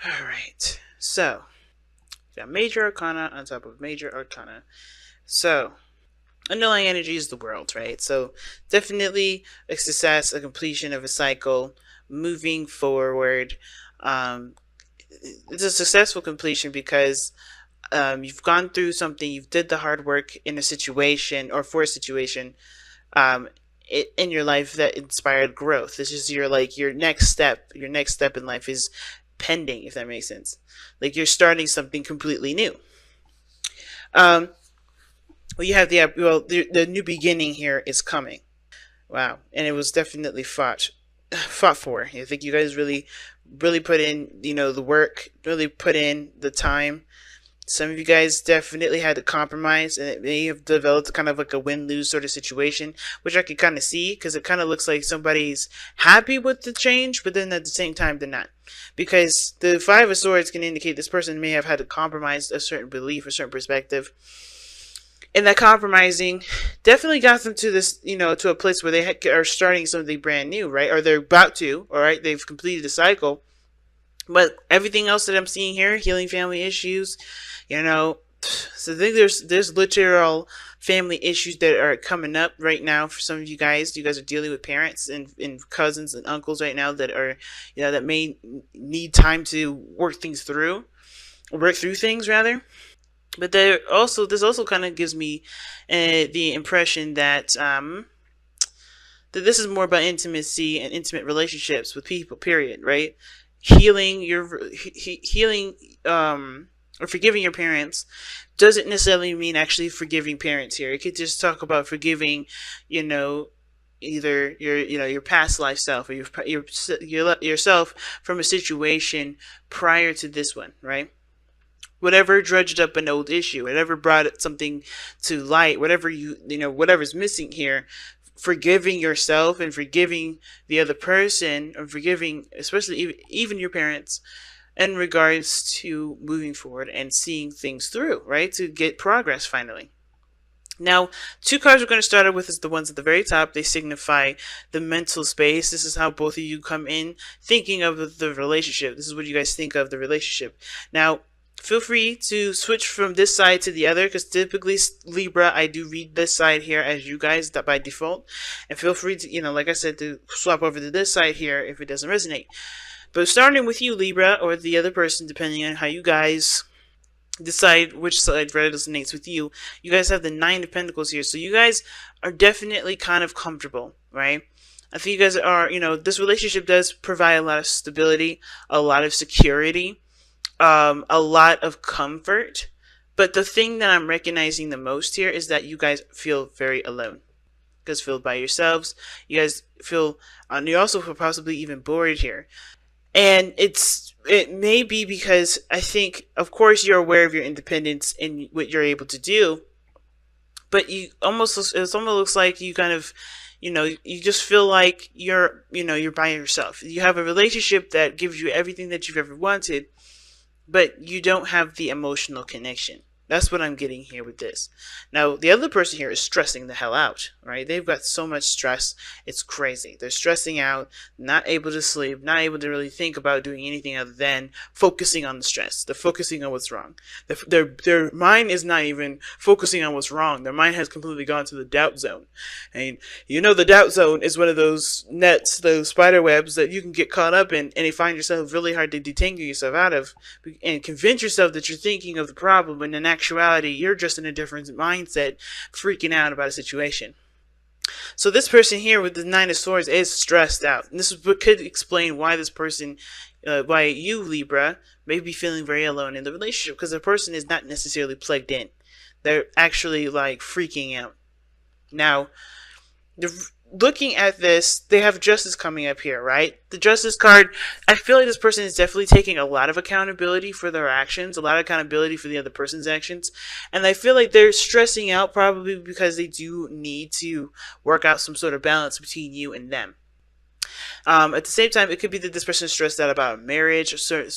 All right. So, got major arcana on top of major arcana. So, underlying energy is the world, right? So, definitely a success, a completion of a cycle, moving forward. Um, it's a successful completion because you've gone through something, you've did the hard work in a situation or for a situation um, in your life that inspired growth. This is your like your next step. Your next step in life is pending, if that makes sense. Like you're starting something completely new. Um, well, you have the new beginning here is coming. Wow, and it was definitely fought for. I think you guys really put in the work, really put in the time. Some of you guys definitely had to compromise, and it may have developed kind of like a win-lose sort of situation, which I could kind of see because it kind of looks like somebody's happy with the change, but then at the same time they're not. Because the Five of Swords can indicate this person may have had to compromise a certain belief, a certain perspective, and that compromising definitely got them to this, to a place where they are starting something brand new, right? Or they're about to, all right? They've completed the cycle, but everything else that I'm seeing here, healing family issues, so I think there's literal family issues that are coming up right now for some of you guys. You guys are dealing with parents and cousins and uncles right now that are, that may need time to work through things rather. But this also kind of gives me the impression that this is more about intimacy and intimate relationships with people. Period. Right? Healing healing or forgiving your parents doesn't necessarily mean actually forgiving parents here. It could just talk about forgiving, you know, either your past life self or yourself from a situation prior to this one, right? Whatever dredged up an old issue, whatever brought something to light, whatever whatever's missing here, forgiving yourself and forgiving the other person, or forgiving especially even your parents, in regards to moving forward and seeing things through, right? To get progress finally. Now, two cards we're going to start out with is the ones at the very top. They signify the mental space. This is how both of you come in thinking of the relationship. This is what you guys think of the relationship. Now, feel free to switch from this side to the other, because typically Libra, I do read this side here as you guys by default. And feel free to, like I said, to swap over to this side here if it doesn't resonate. But starting with you, Libra, or the other person, depending on how you guys decide which side resonates with you, you guys have the Nine of Pentacles here. So you guys are definitely kind of comfortable, right? I think you guys are, this relationship does provide a lot of stability, a lot of security, a lot of comfort. But the thing that I'm recognizing the most here is that you guys feel very alone. You guys feel by yourselves. You guys feel, you also feel possibly even bored here. And it may be because I think, of course, you're aware of your independence and what you're able to do, but it almost looks like you kind of, you just feel like you're by yourself. You have a relationship that gives you everything that you've ever wanted, but you don't have the emotional connection. That's what I'm getting here with this. Now, the other person here is stressing the hell out, right? They've got so much stress. It's crazy. They're stressing out, not able to sleep, not able to really think about doing anything other than focusing on the stress. They're focusing on what's wrong. Their mind is not even focusing on what's wrong. Their mind has completely gone to the doubt zone. And the doubt zone is one of those nets, those spider webs that you can get caught up in, and you find yourself really hard to detangle yourself out of and convince yourself that you're thinking of the problem when in actuality you're just in a different mindset, freaking out about a situation. So this person here with the Nine of Swords is stressed out, and this is what could explain why this person, why you, Libra, may be feeling very alone in the relationship, because the person is not necessarily plugged in. They're actually like freaking out. Now, looking at this, they have justice coming up here, right? The justice card, I feel like this person is definitely taking a lot of accountability for their actions, a lot of accountability for the other person's actions. And I feel like they're stressing out probably because they do need to work out some sort of balance between you and them. At the same time, it could be that this person is stressed out about marriage, or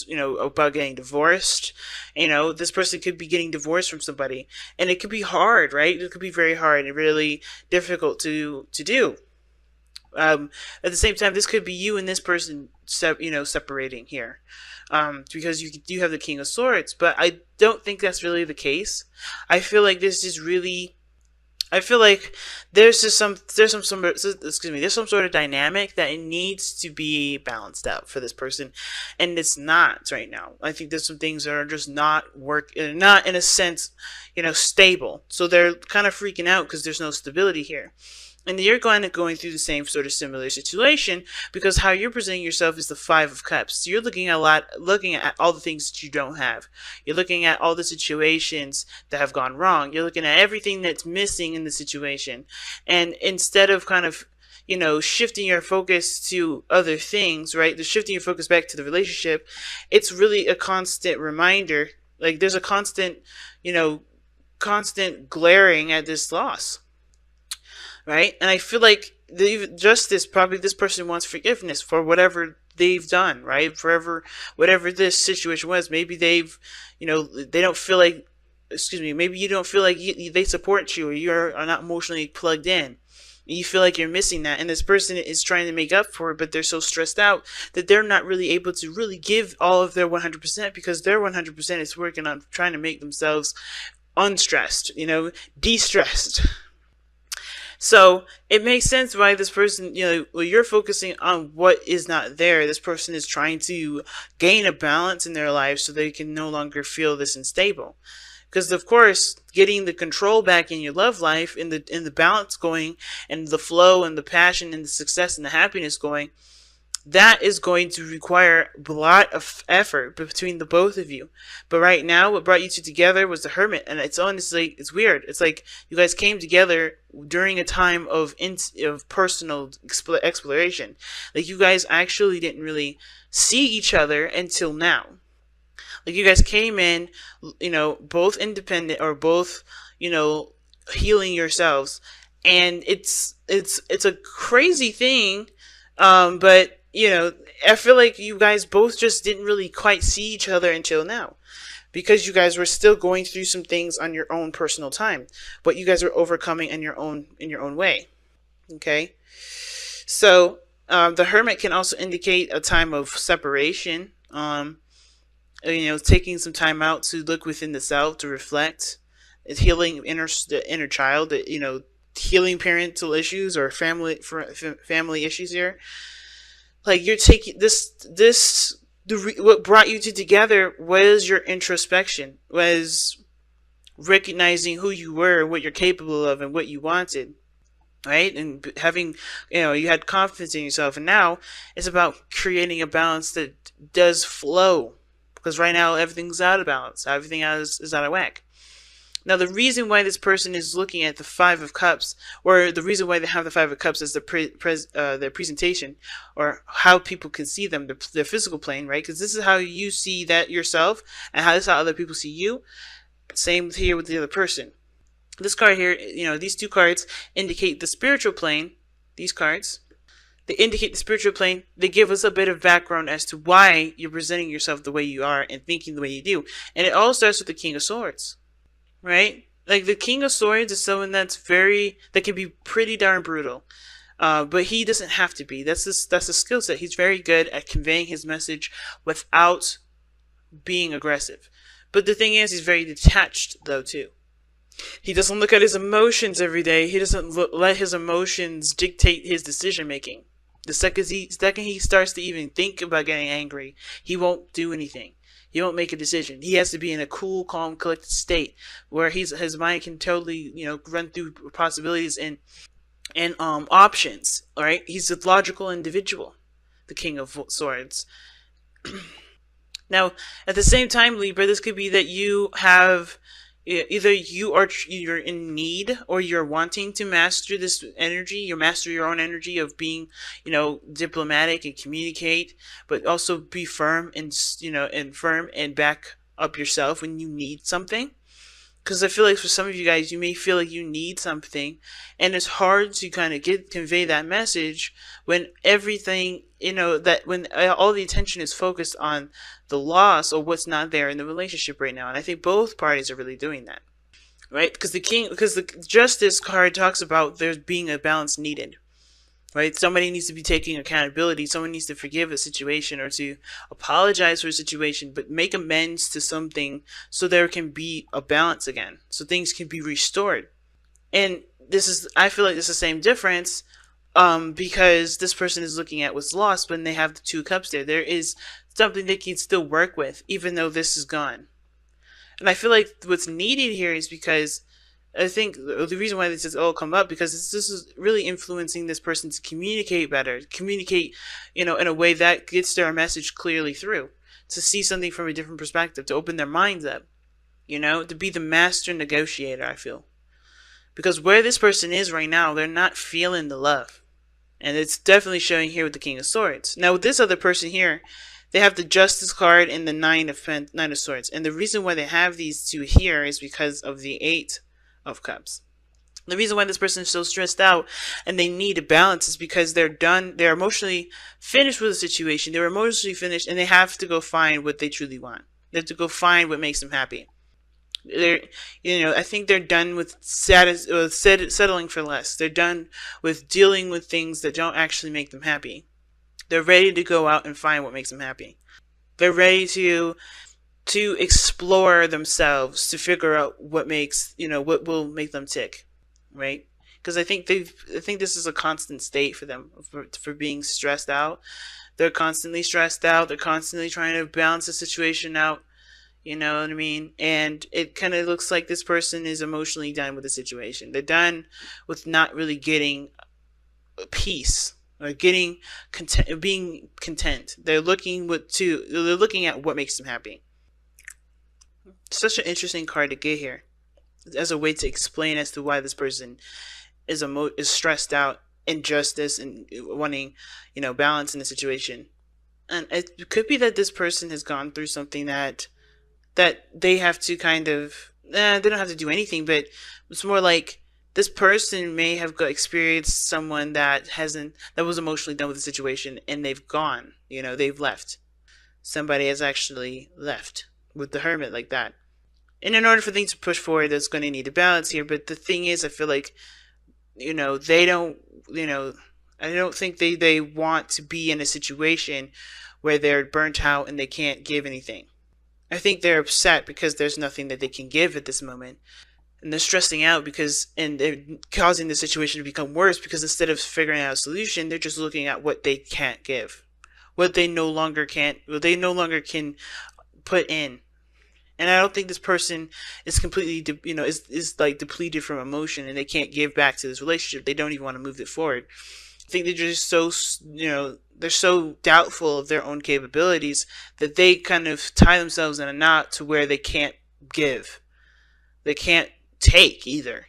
about getting divorced. This person could be getting divorced from somebody, and it could be hard, right? It could be very hard and really difficult to do. At the same time, this could be you and this person, separating here, because you do have the King of Swords, but I don't think that's really the case. I feel like this is really I feel like there's some sort of dynamic that it needs to be balanced out for this person, and it's not right now. I think there's some things that are just not in a sense, stable. So they're kind of freaking out because there's no stability here. And you're going through the same sort of similar situation, because how you're presenting yourself is the Five of Cups. So you're looking at all the things that you don't have. You're looking at all the situations that have gone wrong. You're looking at everything that's missing in the situation. And instead of kind of, shifting your focus to other things, right? The shifting your focus back to the relationship, it's really a constant reminder. Like there's a constant glaring at this loss. Right? And I feel like probably this person wants forgiveness for whatever they've done, right? Whatever this situation was. Maybe they don't feel like, maybe you don't feel like they support you, or are not emotionally plugged in. You feel like you're missing that, and this person is trying to make up for it, but they're so stressed out that they're not really able to really give all of their 100%, because their 100% is working on trying to make themselves unstressed, de-stressed. So it makes sense why this person, you're focusing on what is not there. This person is trying to gain a balance in their life so they can no longer feel this unstable. Because of course, getting the control back in your love life, in the balance going, and the flow and the passion and the success and the happiness going, that is going to require a lot of effort between the both of you. But right now, what brought you two together was the Hermit. And it's it's weird. It's like you guys came together during a time of personal exploration. Like you guys actually didn't really see each other until now. Like you guys came in, both independent, or both, healing yourselves. And it's a crazy thing. But I feel like you guys both just didn't really quite see each other until now, because you guys were still going through some things on your own personal time, but you guys were overcoming in your own way. Okay. So, the Hermit can also indicate a time of separation. Taking some time out to look within the self, to reflect. It's healing the inner child, healing parental issues or family issues here. Like you're taking what brought you two together was your introspection, was recognizing who you were, what you're capable of, and what you wanted, right? And having, you had confidence in yourself. And now it's about creating a balance that does flow, because right now everything's out of balance. Everything is out of whack. Now, the reason why this person is looking at the Five of Cups, or the reason why they have the Five of Cups as their presentation, or how people can see them, their physical plane, right? Because this is how you see that yourself, and this is how other people see you. Same here with the other person. This card here, these two cards indicate the spiritual plane. These cards, they indicate the spiritual plane. They give us a bit of background as to why you're presenting yourself the way you are and thinking the way you do. And it all starts with the King of Swords. Right? Like the King of Swords is someone that can be pretty darn brutal. But he doesn't have to be. That's a skill set. He's very good at conveying his message without being aggressive. But the thing is, he's very detached though too. He doesn't look at his emotions every day. He doesn't let his emotions dictate his decision making. The second he starts to even think about getting angry, he won't do anything. He won't make a decision. He has to be in a cool, calm, collected state where his mind can totally, run through possibilities and options. All right, he's a logical individual, the King of Swords. Now, at the same time, Libra, this could be that you have either you're in need, or you're wanting to master this energy. You master your own energy of being, diplomatic and communicate, but also be firm and back up yourself when you need something. Because I feel like for some of you guys, you may feel like you need something, and it's hard to kind of convey that message when everything, when all the attention is focused on the loss or what's not there in the relationship right now. And I think both parties are really doing that, right? Because the Justice card talks about there being a balance needed, right? Somebody needs to be taking accountability. Someone needs to forgive a situation or to apologize for a situation, but make amends to something so there can be a balance again, so things can be restored. And I feel like it's the same difference, because this person is looking at what's lost when they have the 2 cups there. There is something they can still work with, even though this is gone. And I feel like what's needed here is because I think the reason why this has all come up, because this is really influencing this person to communicate better, communicate, in a way that gets their message clearly through, to see something from a different perspective, to open their minds up, to be the master negotiator, I feel. Because where this person is right now, they're not feeling the love. And it's definitely showing here with the King of Swords. Now with this other person here, they have the Justice card and the Nine of Swords. And the reason why they have these two here is because of the 8 of Cups. The reason why this person is so stressed out and they need a balance is because they're emotionally finished with the situation. They're emotionally finished, and they have to go find what they truly want. They have to go find what makes them happy. I think they're done with settling for less. They're done with dealing with things that don't actually make them happy. They're ready to go out and find what makes them happy. They're ready to explore themselves, to figure out what what will make them tick, right? Because I think this is a constant state for them, for being stressed out. They're constantly stressed out. They're constantly trying to balance the situation out. You know what I mean? And it kind of looks like this person is emotionally done with the situation. They're done with not really getting peace or getting content, being content. They're looking at what makes them happy. Such an interesting card to get here, as a way to explain as to why this person is stressed out, injustice, and wanting, balance in the situation. And it could be that this person has gone through something that they have to kind of, they don't have to do anything, but it's more like this person may have experienced someone that was emotionally done with the situation, and they've gone, they've left. Somebody has actually left with the Hermit like that. And in order for things to push forward, there's going to need a balance here. But the thing is, I feel like, they don't, I don't think they want to be in a situation where they're burnt out and they can't give anything. I think they're upset because there's nothing that they can give at this moment. And they're stressing out and they're causing the situation to become worse, because instead of figuring out a solution, they're just looking at what they can't give. What they no longer can put in. And I don't think this person is completely, is like depleted from emotion and they can't give back to this relationship. They don't even want to move it forward. I think they're just so, they're so doubtful of their own capabilities that they kind of tie themselves in a knot to where they can't give. They can't take either.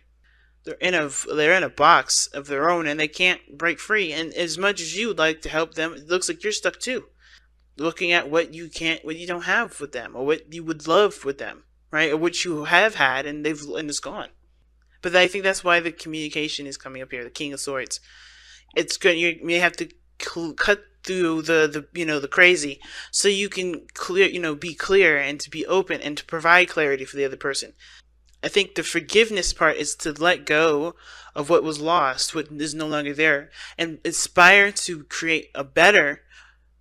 They're in a box of their own and they can't break free. And as much as you would like to help them, it looks like you're stuck too. Looking at what you don't have with them, or what you would love with them, right? Or what you have had and it's gone. But I think that's why the communication is coming up here, the King of Swords. It's good. You may have to cut through the crazy, so you can be clear and to be open and to provide clarity for the other person. I think the forgiveness part is to let go of what was lost, what is no longer there, and aspire to create a better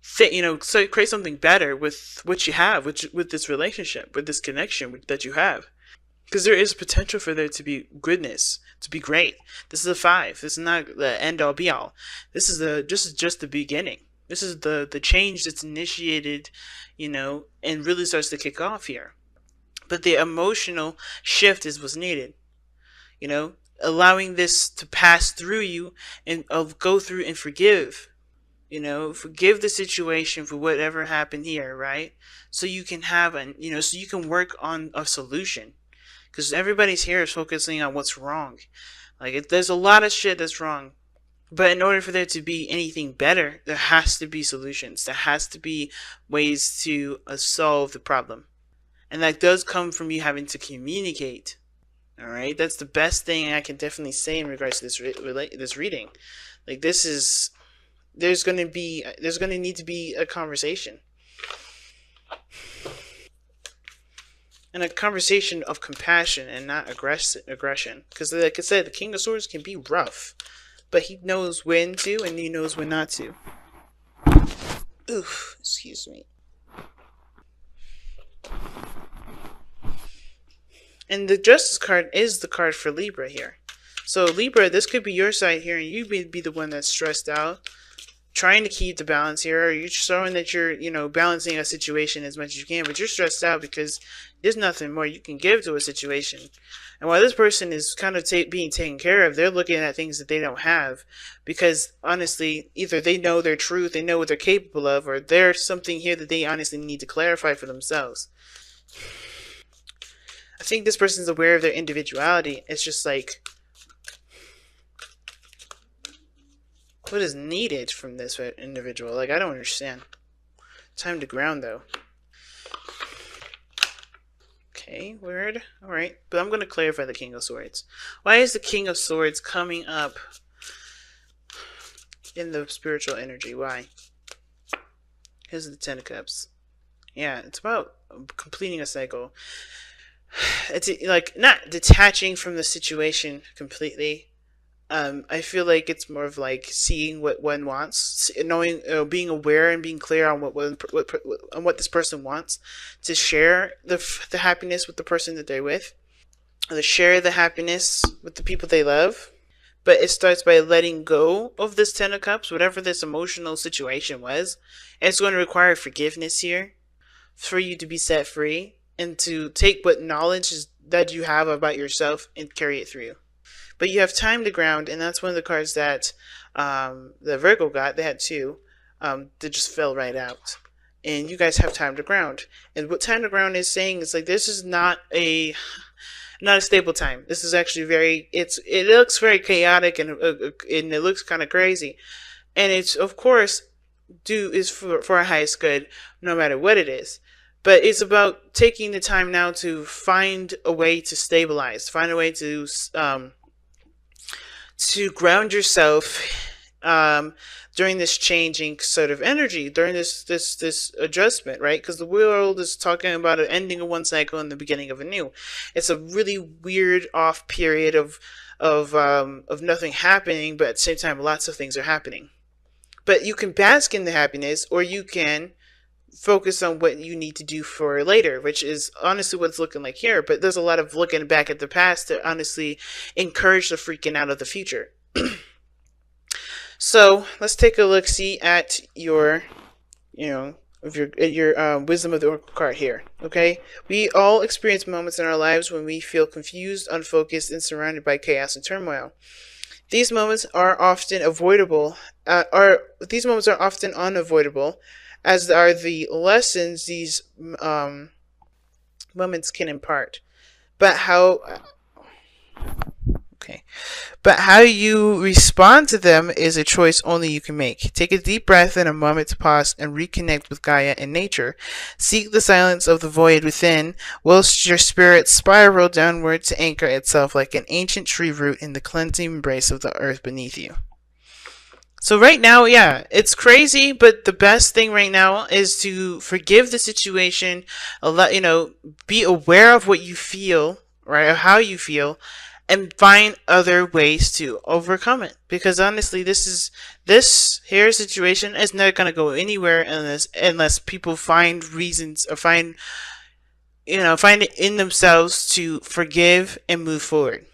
thing. So create something better with what you have, with this relationship, with this connection that you have. Because there is potential for there to be goodness, to be great. This is a 5. This is not the end all be all. This is just the beginning. This is the change that's initiated, and really starts to kick off here. But the emotional shift is what's needed. Allowing this to pass through you and go through and forgive. Forgive the situation for whatever happened here, right? So you can have so you can work on a solution. Because everybody's here is focusing on what's wrong. There's a lot of shit that's wrong. But in order for there to be anything better, there has to be solutions. There has to be ways to solve the problem. And that does come from you having to communicate. Alright? That's the best thing I can definitely say in regards to this reading. There's going to need to be a conversation. And a conversation of compassion and not aggression. Because like I said, the King of Swords can be rough. but he knows when to and he knows when not to. Oof, excuse me. And the Justice card is the card for Libra here. So Libra, this could be your side here, and you may be the one that's stressed out, trying to keep the balance here, or you're showing that you're, balancing a situation as much as you can, but you're stressed out because there's nothing more you can give to a situation. And while this person is kind of being taken care of, they're looking at things that they don't have, because honestly, either they know their truth, they know what they're capable of, or there's something here that they honestly need to clarify for themselves. I think this person's aware of their individuality. It's just like, what is needed from this individual? Like, I don't understand. Time to ground, though. Okay, weird. Alright, but I'm going to clarify the King of Swords. Why is the King of Swords coming up in the spiritual energy? Why? Here's the Ten of Cups. Yeah, it's about completing a cycle. It's like not detaching from the situation completely. I feel like it's more of like seeing what one wants, knowing, being aware and being clear on what this person wants, to share the happiness with the person that they're with, to share the happiness with the people they love. But it starts by letting go of this Ten of Cups, whatever this emotional situation was. And it's going to require forgiveness here for you to be set free and to take what knowledge that you have about yourself and carry it through. But you have time to ground, and that's one of the cards that the Virgo got. They had two that just fell right out. And you guys have time to ground. And what time to ground is saying is like, this is not a stable time. This is actually it looks very chaotic, and it looks kind of crazy. And it's, of course, is for our highest good, no matter what it is. But it's about taking the time now to find a way to stabilize, find a way to ground yourself during this changing sort of energy, during this adjustment, right? Because the world is talking about an ending of one cycle and the beginning of a new. It's a really weird off period of nothing happening, but at the same time, lots of things are happening. But you can bask in the happiness, or you can focus on what you need to do for later, which is honestly what it's looking like here. But there's a lot of looking back at the past to honestly encourage the freaking out of the future. So let's take a look, see at your wisdom of the oracle card here. Okay, we all experience moments in our lives when we feel confused, unfocused, and surrounded by chaos and turmoil. These moments are often avoidable. These moments are often unavoidable, as are the lessons these moments can impart. But how you respond to them is a choice only you can make. Take a deep breath and a moment to pause and reconnect with Gaia and nature. Seek the silence of the void within, whilst your spirit spiral downward to anchor itself like an ancient tree root in the cleansing embrace of the earth beneath you. So right now, yeah, it's crazy, but the best thing right now is to forgive the situation, be aware of what you feel, right, of how you feel, and find other ways to overcome it. Because honestly, this here situation is not going to go anywhere unless people find reasons, or find it in themselves to forgive and move forward.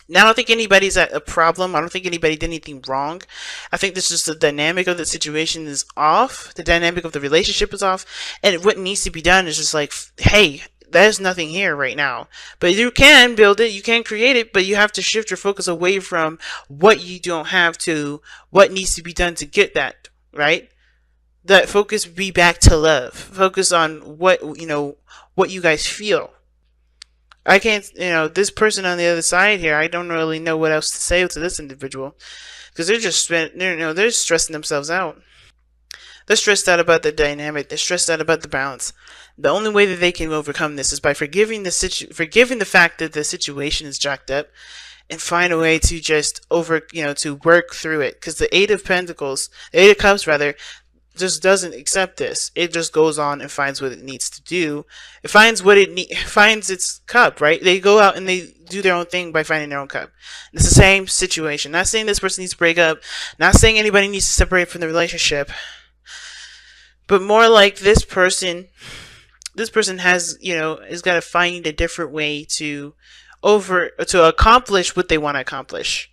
Now, I don't think anybody's at a problem. I don't think anybody did anything wrong. I think this is the dynamic of the situation is off. The dynamic of the relationship is off. And what needs to be done is just like, hey, there's nothing here right now. But you can build it. You can create it. But you have to shift your focus away from what you don't have to what needs to be done to get that, right? That focus be back to love. Focus on what you guys feel. I can't, this person on the other side here, I don't really know what else to say to this individual, because they're stressing themselves out. They're stressed out about the dynamic. They're stressed out about the balance. The only way that they can overcome this is by forgiving the fact that the situation is jacked up, and find a way to just to work through it. Because the Eight of Cups rather, just doesn't accept this. It just goes on and finds what it needs to do. It finds what finds its cup, right? They go out and they do their own thing by finding their own cup. And it's the same situation. Not saying this person needs to break up, not saying anybody needs to separate from the relationship, but more like this person has, has got to find a different way to accomplish what they want to accomplish.